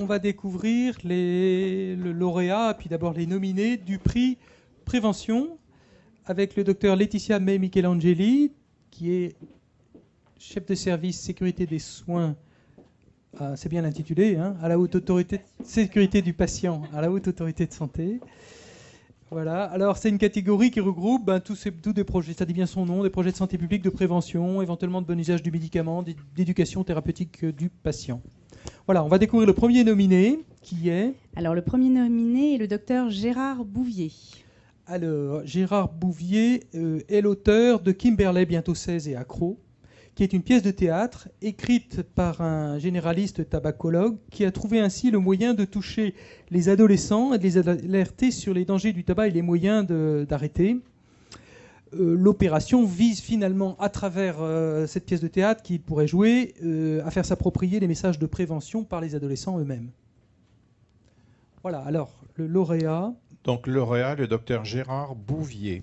va découvrir le lauréat, puis d'abord les nominés du prix Prévention, avec le docteur Laetitia May Michelangeli, qui est chef de service sécurité des soins, c'est bien l'intitulé, hein, à la haute autorité sécurité du patient, à la haute autorité de santé. Voilà. Alors c'est une catégorie qui regroupe tous des projets, ça dit bien son nom, des projets de santé publique, de prévention, éventuellement de bon usage du médicament, d'éducation thérapeutique du patient. Voilà, on va découvrir le premier nominé, qui est... Alors le premier nominé est le docteur Gérard Bouvier. Alors, Gérard Bouvier est l'auteur de Kimberley, bientôt 16 et accro, qui est une pièce de théâtre écrite par un généraliste tabacologue qui a trouvé ainsi le moyen de toucher les adolescents et de les alerter sur les dangers du tabac et les moyens d'arrêter. L'opération vise finalement, à travers cette pièce de théâtre qu'il pourrait jouer, à faire s'approprier les messages de prévention par les adolescents eux-mêmes. Voilà, alors, le lauréat... Donc, lauréat, le docteur Gérard Bouvier.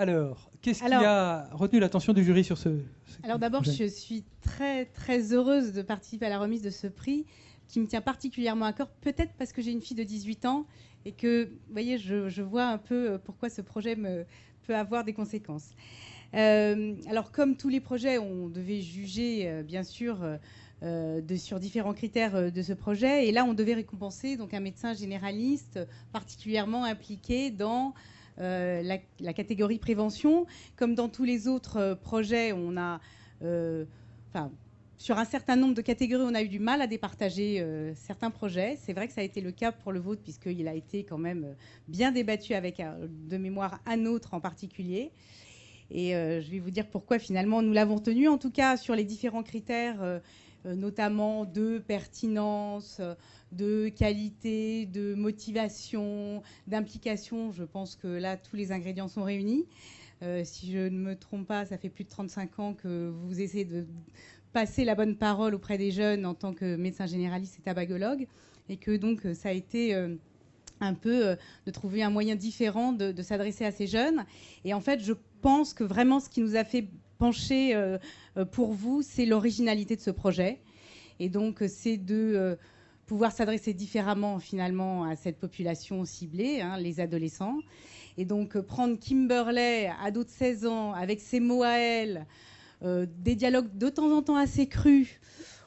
Alors, qu'est-ce qui a retenu l'attention du jury sur ce Alors d'abord, je suis très très heureuse de participer à la remise de ce prix qui me tient particulièrement à cœur, peut-être parce que j'ai une fille de 18 ans et que, vous voyez, je vois un peu pourquoi ce projet peut avoir des conséquences. Alors comme tous les projets, on devait juger bien sûr sur différents critères de ce projet, et là on devait récompenser donc un médecin généraliste particulièrement impliqué dans la catégorie prévention. Comme dans tous les autres projets, on a, sur un certain nombre de catégories, on a eu du mal à départager certains projets. C'est vrai que ça a été le cas pour le vôtre, puisqu'il a été quand même bien débattu avec, de mémoire, un autre en particulier. Et je vais vous dire pourquoi finalement nous l'avons tenu. En tout cas, sur les différents critères, notamment de pertinence, de qualité, de motivation, d'implication. Je pense que là, tous les ingrédients sont réunis. Si je ne me trompe pas, ça fait plus de 35 ans que vous essayez de passer la bonne parole auprès des jeunes en tant que médecin généraliste et tabacologue, et que donc ça a été un peu de trouver un moyen différent de s'adresser à ces jeunes. Et en fait, je pense que vraiment ce qui nous a fait pencher pour vous, c'est l'originalité de ce projet. Et donc, c'est de pouvoir s'adresser différemment, finalement, à cette population ciblée, hein, les adolescents. Et donc, prendre Kimberley, ado de 16 ans, avec ses mots à elle, des dialogues de temps en temps assez crus,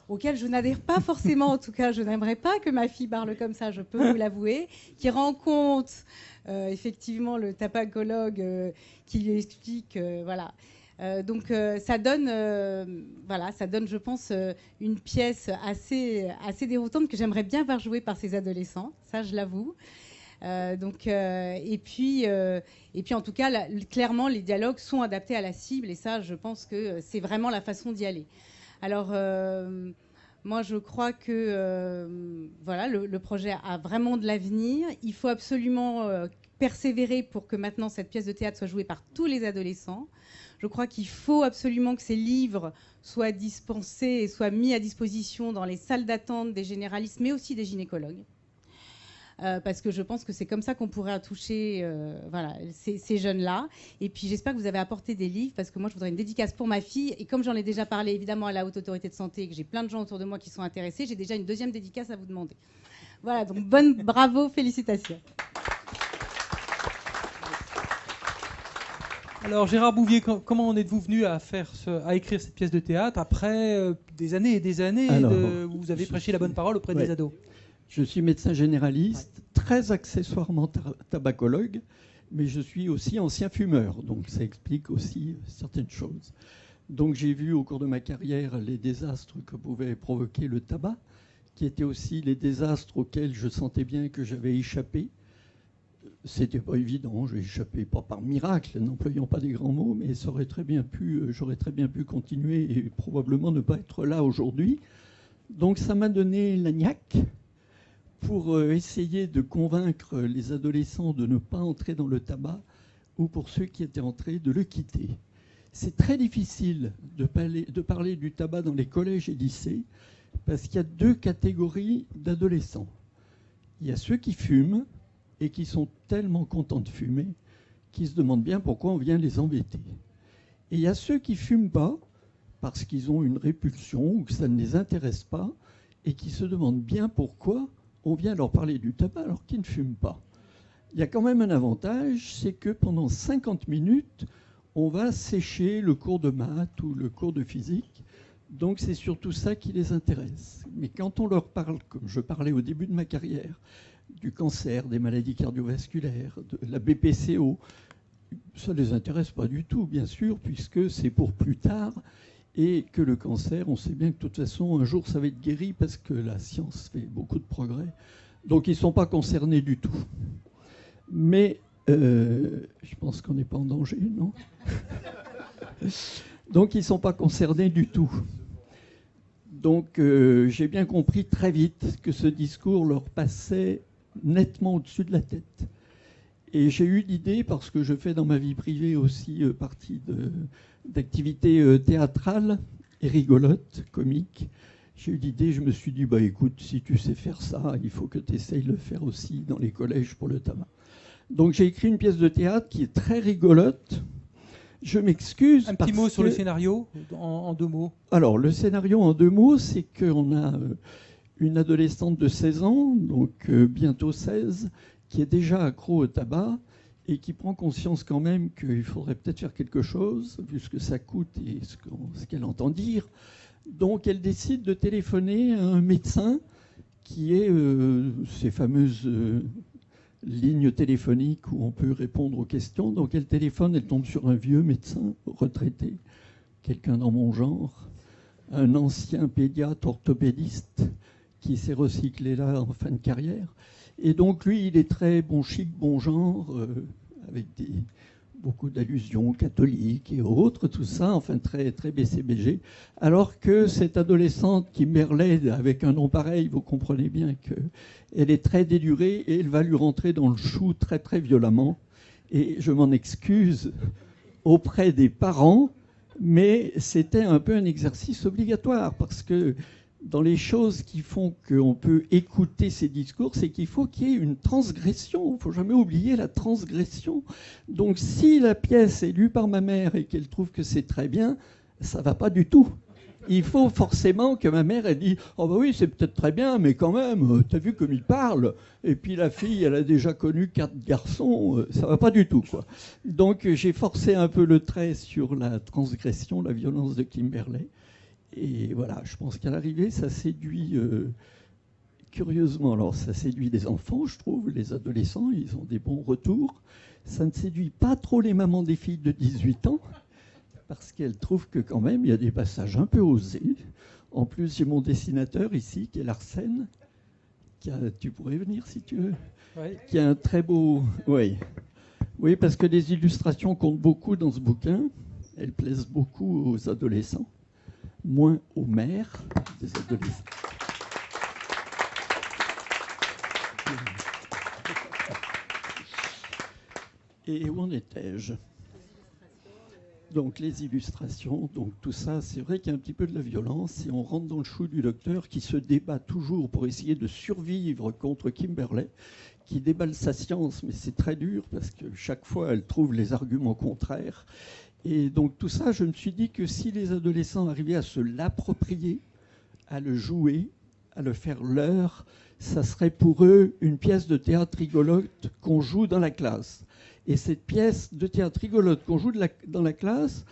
auxquels je n'adhère pas forcément, en tout cas, je n'aimerais pas que ma fille parle comme ça, je peux vous l'avouer, qui rend compte, effectivement, le tabacologue qui lui explique, voilà. Donc ça donne, je pense, une pièce assez déroutante que j'aimerais bien voir jouer par ces adolescents, ça je l'avoue. Et puis en tout cas, clairement, les dialogues sont adaptés à la cible, et ça, je pense que c'est vraiment la façon d'y aller. Alors, moi, je crois que le projet a vraiment de l'avenir. Il faut absolument persévérer pour que maintenant cette pièce de théâtre soit jouée par tous les adolescents. Je crois qu'il faut absolument que ces livres soient dispensés et soient mis à disposition dans les salles d'attente des généralistes, mais aussi des gynécologues. Parce que je pense que c'est comme ça qu'on pourrait toucher ces jeunes-là. Et puis j'espère que vous avez apporté des livres, parce que moi je voudrais une dédicace pour ma fille. Et comme j'en ai déjà parlé évidemment à la Haute Autorité de Santé et que j'ai plein de gens autour de moi qui sont intéressés, j'ai déjà une deuxième dédicace à vous demander. Voilà, donc bravo, félicitations. Alors Gérard Bouvier, comment en êtes-vous venu à écrire cette pièce de théâtre après des années et des années où vous avez prêché la bonne parole auprès des ados? Je suis médecin généraliste, très accessoirement tabacologue, mais je suis aussi ancien fumeur, donc ça explique aussi certaines choses. Donc j'ai vu au cours de ma carrière les désastres que pouvait provoquer le tabac, qui étaient aussi les désastres auxquels je sentais bien que j'avais échappé. C'était pas évident, j'ai échappé pas par miracle, n'employant pas des grands mots, mais j'aurais très bien pu continuer et probablement ne pas être là aujourd'hui. Donc ça m'a donné la niaque pour essayer de convaincre les adolescents de ne pas entrer dans le tabac, ou pour ceux qui étaient entrés de le quitter. C'est très difficile de parler du tabac dans les collèges et lycées parce qu'il y a deux catégories d'adolescents. Il y a ceux qui fument et qui sont tellement contents de fumer qu'ils se demandent bien pourquoi on vient les embêter. Et il y a ceux qui ne fument pas parce qu'ils ont une répulsion ou que ça ne les intéresse pas et qui se demandent bien pourquoi on vient leur parler du tabac alors qu'ils ne fument pas. Il y a quand même un avantage, c'est que pendant 50 minutes, on va sécher le cours de maths ou le cours de physique. Donc c'est surtout ça qui les intéresse. Mais quand on leur parle, comme je parlais au début de ma carrière, du cancer, des maladies cardiovasculaires, de la BPCO, ça ne les intéresse pas du tout, bien sûr, puisque c'est pour plus tard. Et que le cancer, on sait bien que de toute façon, un jour, ça va être guéri parce que la science fait beaucoup de progrès. Donc ils ne sont pas concernés du tout. Mais je pense qu'on n'est pas en danger, non? Donc ils ne sont pas concernés du tout. Donc j'ai bien compris très vite que ce discours leur passait nettement au-dessus de la tête. Et j'ai eu l'idée, parce que je fais dans ma vie privée aussi partie d'activités théâtrales et rigolotes, comiques, j'ai eu l'idée, je me suis dit, bah écoute, si tu sais faire ça, il faut que tu essayes de le faire aussi dans les collèges pour le tabac. Donc j'ai écrit une pièce de théâtre qui est très rigolote. Je m'excuse. Un petit mot sur le scénario, en 2 mots. Alors, le scénario en 2 mots, c'est qu'on a une adolescente de 16 ans, donc bientôt 16, qui est déjà accro au tabac et qui prend conscience quand même qu'il faudrait peut-être faire quelque chose, vu ce que ça coûte et ce qu'elle entend dire. Donc, elle décide de téléphoner à un médecin qui est ces fameuses lignes téléphoniques où on peut répondre aux questions. Donc, elle téléphone, elle tombe sur un vieux médecin retraité, quelqu'un dans mon genre, un ancien pédiatre orthopédiste qui s'est recyclé là en fin de carrière. Et donc, lui, il est très bon chic, bon genre, avec beaucoup d'allusions catholiques et autres, tout ça, enfin très, très BCBG. Alors que cette adolescente qui merlait avec un nom pareil, vous comprenez bien qu'elle est très délurée et elle va lui rentrer dans le chou très, très violemment. Et je m'en excuse auprès des parents, mais c'était un peu un exercice obligatoire parce que dans les choses qui font qu'on peut écouter ces discours, c'est qu'il faut qu'il y ait une transgression. Il ne faut jamais oublier la transgression. Donc si la pièce est lue par ma mère et qu'elle trouve que c'est très bien, ça ne va pas du tout. Il faut forcément que ma mère ait dit « Oh bah oui, c'est peut-être très bien, mais quand même, t'as vu comme il parle ?» Et puis la fille, elle a déjà connu 4 garçons, ça ne va pas du tout, quoi. Donc j'ai forcé un peu le trait sur la transgression, la violence de Kimberley. Et voilà, je pense qu'à l'arrivée, ça séduit curieusement. Alors, ça séduit les enfants, je trouve, les adolescents, ils ont des bons retours. Ça ne séduit pas trop les mamans des filles de 18 ans, parce qu'elles trouvent que quand même, il y a des passages un peu osés. En plus, j'ai mon dessinateur ici, qui est Larsen, tu pourrais venir si tu veux, Oui. Qui a un très beau... Oui, parce que les illustrations comptent beaucoup dans ce bouquin. Elles plaisent beaucoup aux adolescents. Moins aux mères des adolescents. Et où en étais-je? Donc les illustrations, donc tout ça, c'est vrai qu'il y a un petit peu de la violence et on rentre dans le chou du docteur qui se débat toujours pour essayer de survivre contre Kimberley, qui déballe sa science, mais c'est très dur parce que chaque fois elle trouve les arguments contraires. Et donc tout ça, je me suis dit que si les adolescents arrivaient à se l'approprier, à le jouer, à le faire leur, ça serait pour eux une pièce de théâtre rigolote qu'on joue dans la classe. Et cette pièce de théâtre rigolote qu'on joue dans la classe,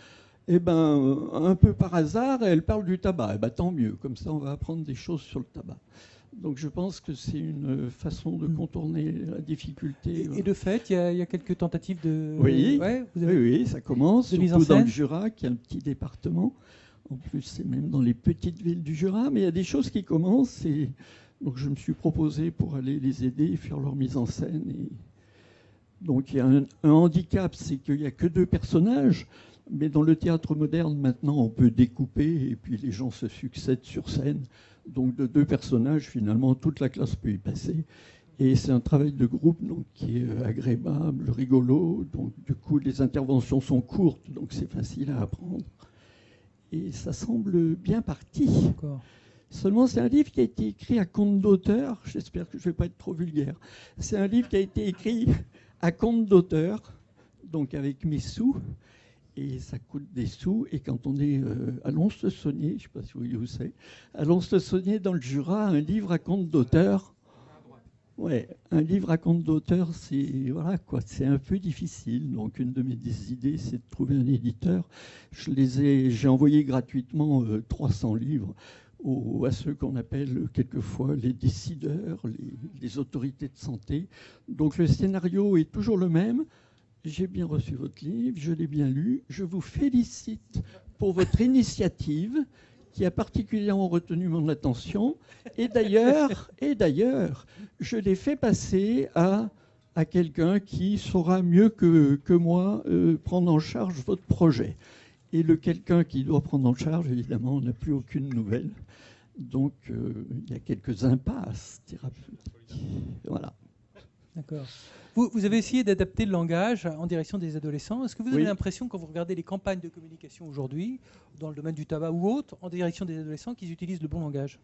eh ben, un peu par hasard, elle parle du tabac. Eh ben, tant mieux, comme ça on va apprendre des choses sur le tabac. Donc je pense que c'est une façon de contourner la difficulté. Et de fait, il y a quelques tentatives de... Oui, ouais, oui, ça commence, de mise en surtout dans scène. le Jura, qui est un petit département. En plus, c'est même dans les petites villes du Jura, mais il y a des choses qui commencent. Et donc je me suis proposé pour aller les aider, faire leur mise en scène. Et donc il y a un handicap, c'est qu'il n'y a que 2 personnages. Mais dans le théâtre moderne, maintenant, on peut découper et puis les gens se succèdent sur scène. Donc de 2 personnages, finalement, toute la classe peut y passer. Et c'est un travail de groupe donc, qui est agréable, rigolo. Donc, du coup, les interventions sont courtes, donc c'est facile à apprendre. Et ça semble bien parti. D'accord. Seulement, c'est un livre qui a été écrit à compte d'auteur. J'espère que je ne vais pas être trop vulgaire. C'est un livre qui a été écrit à compte d'auteur, donc avec mes sous. Et ça coûte des sous. Et quand on est à Lons-le-Saunier, je ne sais pas si vous voyez où c'est, à Lons-le-Saunier, dans le Jura, un livre à compte d'auteur. Ouais, un livre à compte d'auteur, c'est voilà quoi, c'est un peu difficile. Donc une de mes idées, c'est de trouver un éditeur. J'ai envoyé gratuitement 300 livres à ceux qu'on appelle quelquefois les décideurs, les autorités de santé. Donc le scénario est toujours le même. J'ai bien reçu votre livre, je l'ai bien lu. Je vous félicite pour votre initiative qui a particulièrement retenu mon attention. Et d'ailleurs, je l'ai fait passer à quelqu'un qui saura mieux que moi prendre en charge votre projet. Et le quelqu'un qui doit prendre en charge, évidemment, n'a plus aucune nouvelle. Donc, il y a quelques impasses thérapeutiques. Voilà. D'accord. Vous avez essayé d'adapter le langage en direction des adolescents. Est-ce que vous avez Oui. l'impression, quand vous regardez les campagnes de communication aujourd'hui, dans le domaine du tabac ou autre, en direction des adolescents, qu'ils utilisent le bon langage ?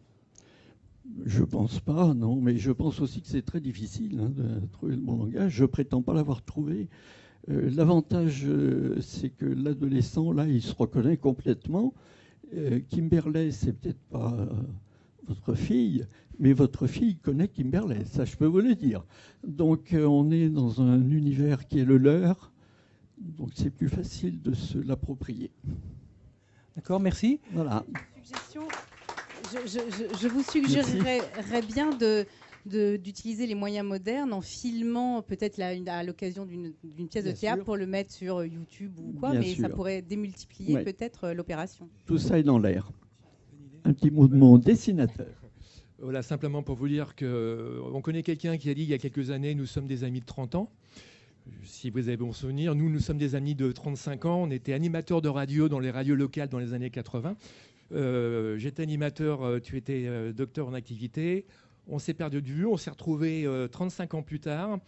Je pense pas, non, mais je pense aussi que c'est très difficile de trouver le bon langage. Je prétends pas l'avoir trouvé. L'avantage, c'est que l'adolescent, là, il se reconnaît complètement. Kimberley, c'est peut-être pas votre fille, mais votre fille connaît Kimberley, ça je peux vous le dire. Donc on est dans un univers qui est le leur, donc c'est plus facile de se l'approprier. D'accord, merci. Voilà. Suggestion, je vous suggérerais bien d'utiliser les moyens modernes en filmant peut-être à l'occasion d'une pièce Bien de théâtre sûr. pour le mettre sur YouTube ou quoi, Bien mais ça sûr. pourrait démultiplier Ouais. peut-être l'opération. Tout ça est dans l'air. Un petit mot de mon dessinateur. Voilà, simplement pour vous dire qu'on connaît quelqu'un qui a dit il y a quelques années, nous sommes des amis de 30 ans. Si vous avez bon souvenir, nous sommes des amis de 35 ans. On était animateurs de radio dans les radios locales dans les années 80. J'étais animateur, tu étais docteur en activité. On s'est perdu de vue, on s'est retrouvés 35 ans plus tard.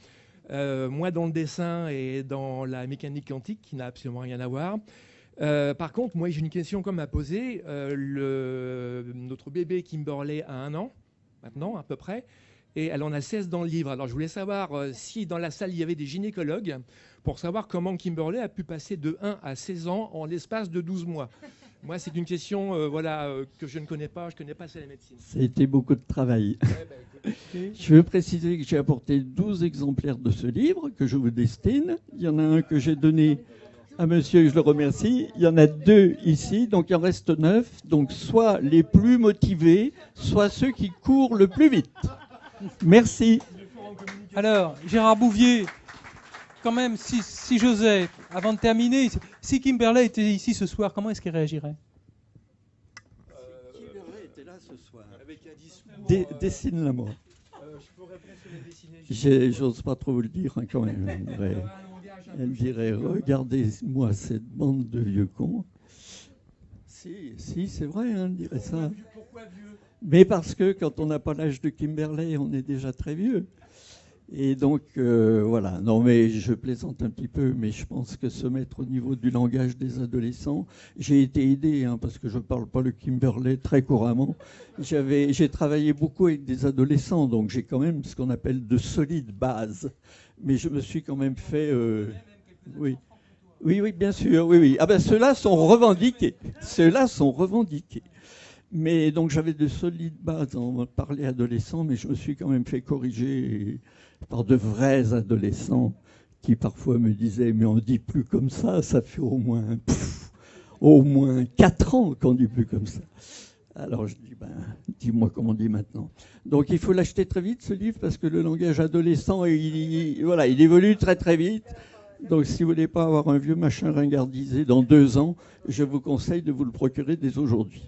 Moi dans le dessin et dans la mécanique quantique, qui n'a absolument rien à voir. Par contre, moi j'ai une question comme à poser. Notre bébé Kimberley a 1 an, maintenant à peu près, et elle en a 16 dans le livre. Alors je voulais savoir si dans la salle il y avait des gynécologues pour savoir comment Kimberley a pu passer de 1 à 16 ans en l'espace de 12 mois. Moi c'est une question que je ne connais pas, je ne connais pas c'est la médecine. Ça a été beaucoup de travail. Écoute. Je veux préciser que j'ai apporté 12 exemplaires de ce livre que je vous destine. Il y en a un que j'ai donné à monsieur, je le remercie. Il y en a 2 ici, donc il en reste 9. Donc soit les plus motivés, soit ceux qui courent le plus vite. Merci. Alors, Gérard Bouvier, quand même, si j'osais, avant de terminer, si Kimberley était ici ce soir, comment est-ce qu'il réagirait ? Kimberley était là ce soir. Avec un discours. Dessine-la moi. Je pourrais presque le dessiner. J'ose pas trop vous le dire quand même. Elle dirait, regardez-moi cette bande de vieux cons. Si, c'est vrai, elle dirait ça. Pourquoi vieux ? Mais parce que quand on n'a pas l'âge de Kimberley, on est déjà très vieux. Et donc, voilà. Non, mais je plaisante un petit peu, mais je pense que se mettre au niveau du langage des adolescents, j'ai été aidé, parce que je ne parle pas le Kimberley très couramment. J'ai travaillé beaucoup avec des adolescents, donc j'ai quand même ce qu'on appelle de solides bases. Mais je me suis quand même fait... Oui, bien sûr, oui. Ah ben, ceux-là sont revendiqués. Mais donc j'avais de solides bases en parler adolescent, mais je me suis quand même fait corriger par de vrais adolescents qui parfois me disaient « mais on ne dit plus comme ça fait au moins 4 ans qu'on ne dit plus comme ça ». Alors je dis dis-moi comment on dit maintenant. Donc il faut l'acheter très vite ce livre parce que le langage adolescent, il évolue très très vite. Donc si vous ne voulez pas avoir un vieux machin ringardisé dans 2 ans, je vous conseille de vous le procurer dès aujourd'hui.